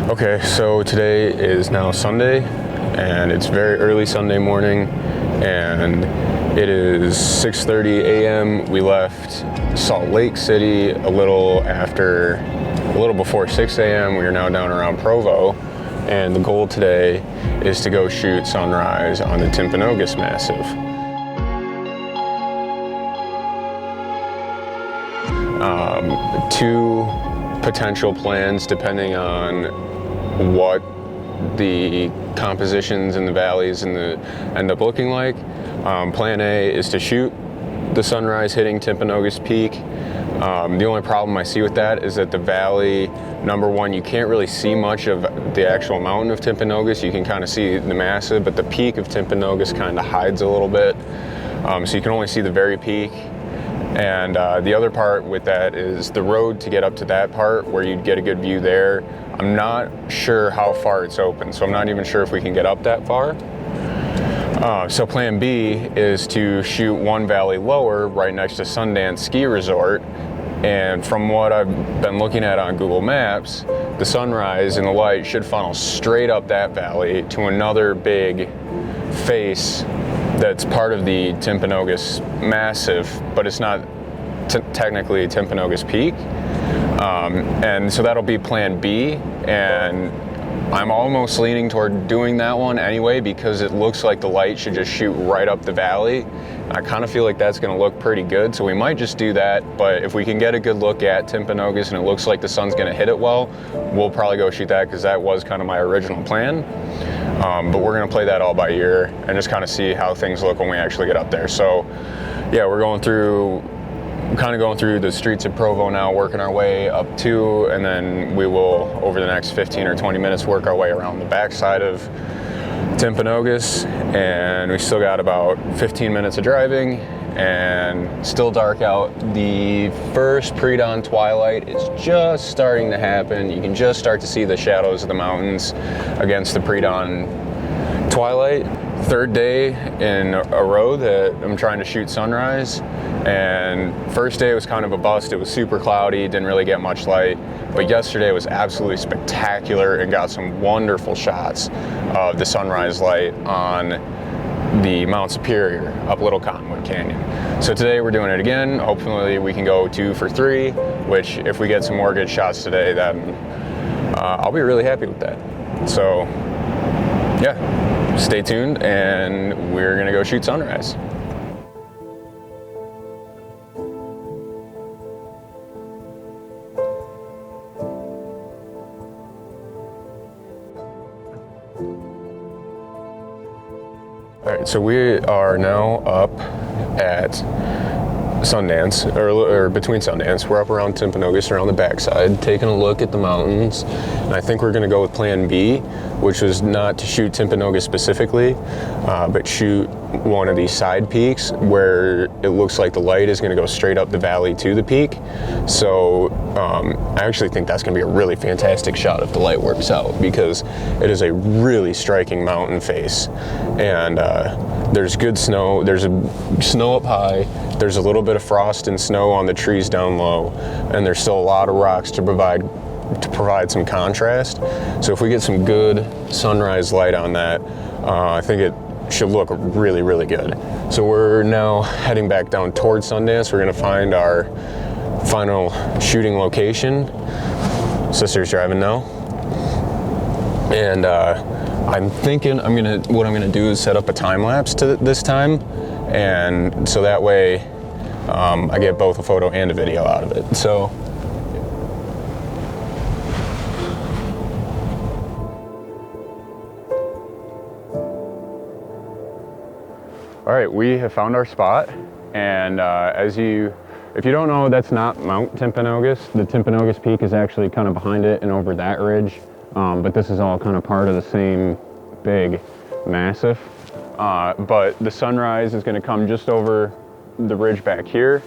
Okay, so today is now Sunday, and it's very early Sunday morning, and it is 6:30 a.m. We left Salt Lake City a little before 6 a.m. We are now down around Provo, and the goal today is to go shoot sunrise on the Timpanogos Massif. Two potential plans depending on what the compositions in the valleys end up looking like. Plan A is to shoot the sunrise hitting Timpanogos Peak. The only problem I see with that is that the valley, number one, you can't really see much of the actual mountain of Timpanogos. You can kind of see the massive, but the peak of Timpanogos kind of hides a little bit. So you can only see the very peak. And the other part with that is the road to get up to that part where you'd get a good view there. I'm not sure how far it's open, so I'm not even sure if we can get up that far. So plan B is to shoot one valley lower right next to Sundance Ski Resort. And from what I've been looking at on Google Maps, the sunrise and the light should funnel straight up that valley to another big face that's part of the Timpanogos Massif, but it's not technically Timpanogos Peak. And so that'll be plan B, and I'm almost leaning toward doing that one anyway because it looks like the light should just shoot right up the valley. I kind of feel like that's going to look pretty good, so we might just do that. But if we can get a good look at Timpanogos and it looks like the sun's going to hit it well, we'll probably go shoot that because that was kind of my original plan. But we're going to play that all by ear and just kind of see how things look when we actually get up there. So yeah, we're going through the streets of Provo now, working our way up to, and then we will, over the next 15 or 20 minutes, work our way around the backside of Timpanogos. And we still got about 15 minutes of driving and still dark out. The first pre-dawn twilight is just starting to happen. You can just start to see the shadows of the mountains against the pre-dawn twilight. Third day in a row that I'm trying to shoot sunrise, and first day was kind of a bust. It was super cloudy, didn't really get much light, but yesterday was absolutely spectacular and got some wonderful shots of the sunrise light on the Mount Superior up Little Cottonwood Canyon. So today we're doing it again. Hopefully we can go 2 for 3, which if we get some more good shots today, then I'll be really happy with that. So yeah, stay tuned and we're gonna go shoot sunrise. All right, so we are now up at Sundance, or between Sundance. We're up around Timpanogos, around the backside, taking a look at the mountains. And I think we're gonna go with plan B, which was not to shoot Timpanogos specifically, but shoot one of these side peaks where it looks like the light is gonna go straight up the valley to the peak. So I actually think that's gonna be a really fantastic shot if the light works out, because it is a really striking mountain face. And there's good snow, there's snow up high, there's a little bit of frost and snow on the trees down low, and there's still a lot of rocks to provide some contrast. So if we get some good sunrise light on that, I think it should look really, really good. So we're now heading back down towards Sundance. We're gonna find our final shooting location. Sister's driving now. And I'm thinking what I'm gonna do is set up a time lapse to this time, and so that way I get both a photo and a video out of it. So all right, we have found our spot, and if you don't know, that's not Mount Timpanogos. The Timpanogos Peak is actually kind of behind it and over that ridge. But this is all kind of part of the same big massif. But the sunrise is gonna come just over the ridge back here,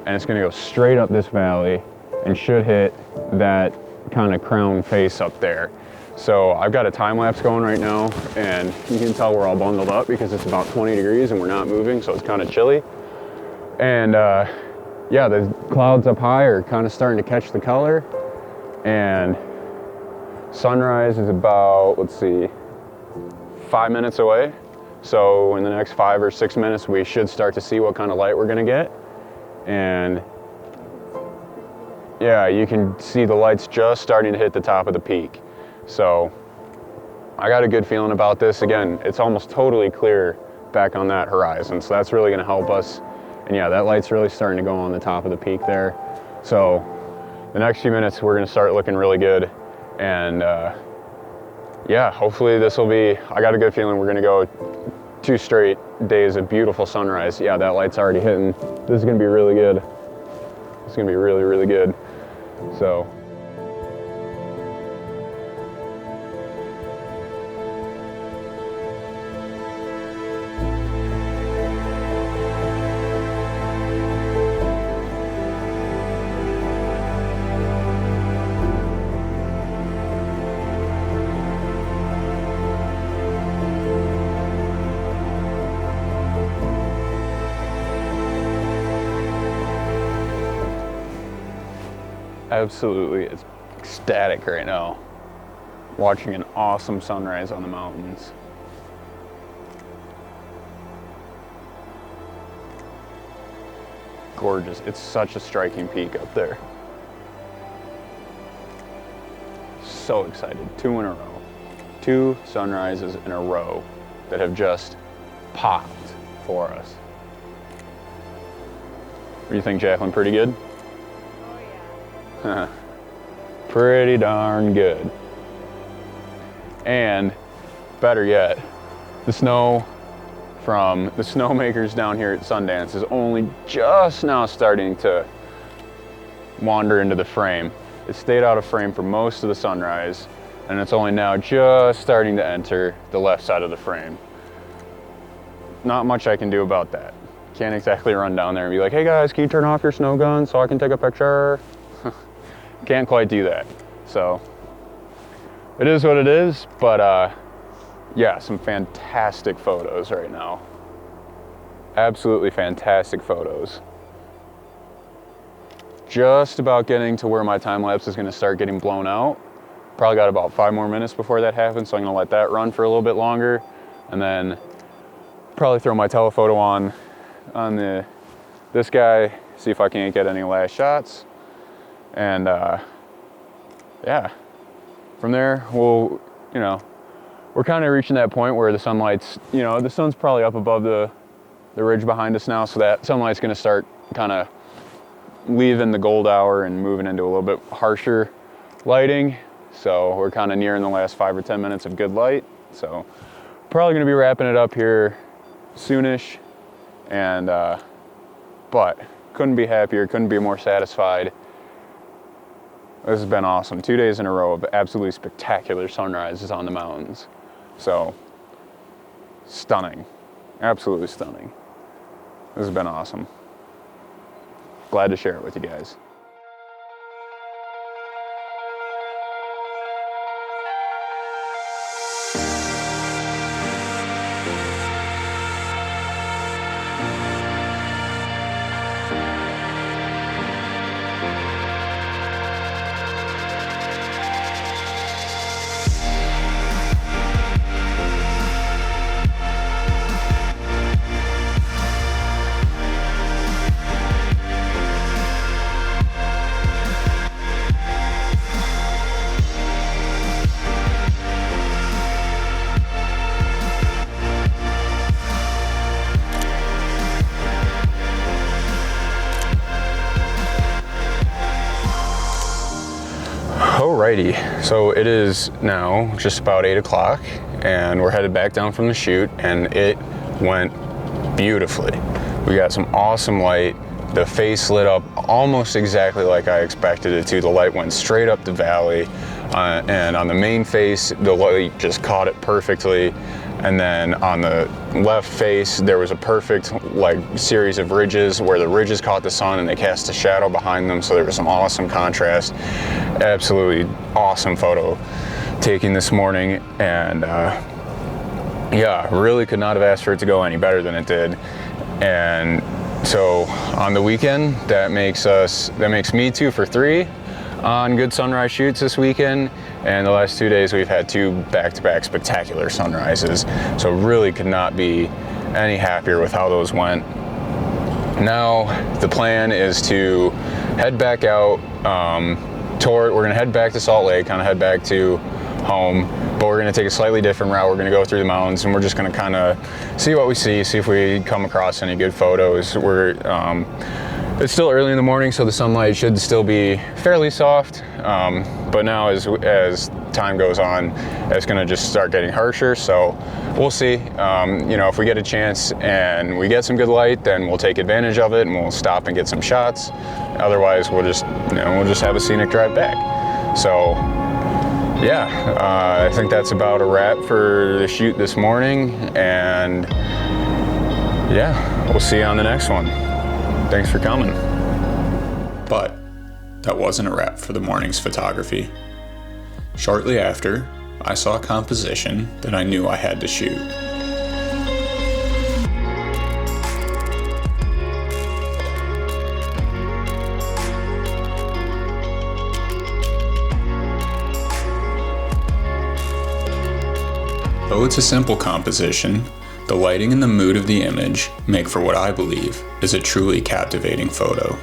and it's gonna go straight up this valley and should hit that kind of crown face up there. So I've got a time lapse going right now, and you can tell we're all bundled up because it's about 20 degrees and we're not moving, so it's kind of chilly. And yeah, the clouds up high are kind of starting to catch the color, and Sunrise is about, let's see, 5 minutes away. So in the next 5 or 6 minutes, we should start to see what kind of light we're gonna get. And yeah, you can see the lights just starting to hit the top of the peak. So I got a good feeling about this. Again, it's almost totally clear back on that horizon. So that's really gonna help us. And yeah, that light's really starting to go on the top of the peak there. So the next few minutes, we're gonna start looking really good. And yeah, hopefully this will be, I got a good feeling we're gonna go 2 straight days of beautiful sunrise. Yeah, that light's already hitting. This is gonna be really good. It's gonna be really, really good. So. Absolutely ecstatic right now, watching an awesome sunrise on the mountains. Gorgeous. It's such a striking peak up there. So excited. 2 in a row. 2 sunrises in a row that have just popped for us. What do you think, Jacqueline? Pretty good? Pretty darn good. And better yet, the snow from the snowmakers down here at Sundance is only just now starting to wander into the frame. It stayed out of frame for most of the sunrise, and it's only now just starting to enter the left side of the frame. Not much I can do about that. Can't exactly run down there and be like, hey guys, can you turn off your snow gun so I can take a picture? Can't quite do that. So it is what it is, but yeah, some fantastic photos right now. Absolutely fantastic photos. Just about getting to where my time lapse is gonna start getting blown out. Probably got about 5 more minutes before that happens, so I'm gonna let that run for a little bit longer, and then probably throw my telephoto on this guy, see if I can't get any last shots. And yeah, from there we'll, we're kind of reaching that point where the sunlight's, the sun's probably up above the ridge behind us now, so that sunlight's going to start kind of leaving the gold hour and moving into a little bit harsher lighting. So we're kind of nearing the last 5 or 10 minutes of good light. So probably going to be wrapping it up here soonish. And but couldn't be happier, couldn't be more satisfied. This has been awesome. 2 days in a row of absolutely spectacular sunrises on the mountains. So stunning, absolutely stunning. This has been awesome. Glad to share it with you guys. Alrighty, so it is now just about 8 o'clock and we're headed back down from the chute, and it went beautifully. We got some awesome light. The face lit up almost exactly like I expected it to. The light went straight up the valley, and on the main face, the light just caught it perfectly. And then on the left face, there was a perfect series of ridges where the ridges caught the sun and they cast a shadow behind them. So there was some awesome contrast. Absolutely awesome photo taking this morning. And yeah, really could not have asked for it to go any better than it did. And so on the weekend, that makes me 2 for 3 on good sunrise shoots this weekend. And the last 2 days we've had 2 back-to-back spectacular sunrises. So really could not be any happier with how those went. Now the plan is to head back out we're gonna head back to Salt Lake, kind of head back to home, but we're gonna take a slightly different route. We're gonna go through the mountains and we're just gonna kind of see what we see if we come across any good photos. It's still early in the morning, so the sunlight should still be fairly soft, but now as time goes on, it's gonna just start getting harsher, so we'll see. If we get a chance and we get some good light, then we'll take advantage of it and we'll stop and get some shots. Otherwise, we'll just have a scenic drive back. So yeah, I think that's about a wrap for the shoot this morning, and yeah, we'll see you on the next one. Thanks for coming. But that wasn't a wrap for the morning's photography. Shortly after, I saw a composition that I knew I had to shoot. Though it's a simple composition, the lighting and the mood of the image make for what I believe is a truly captivating photo.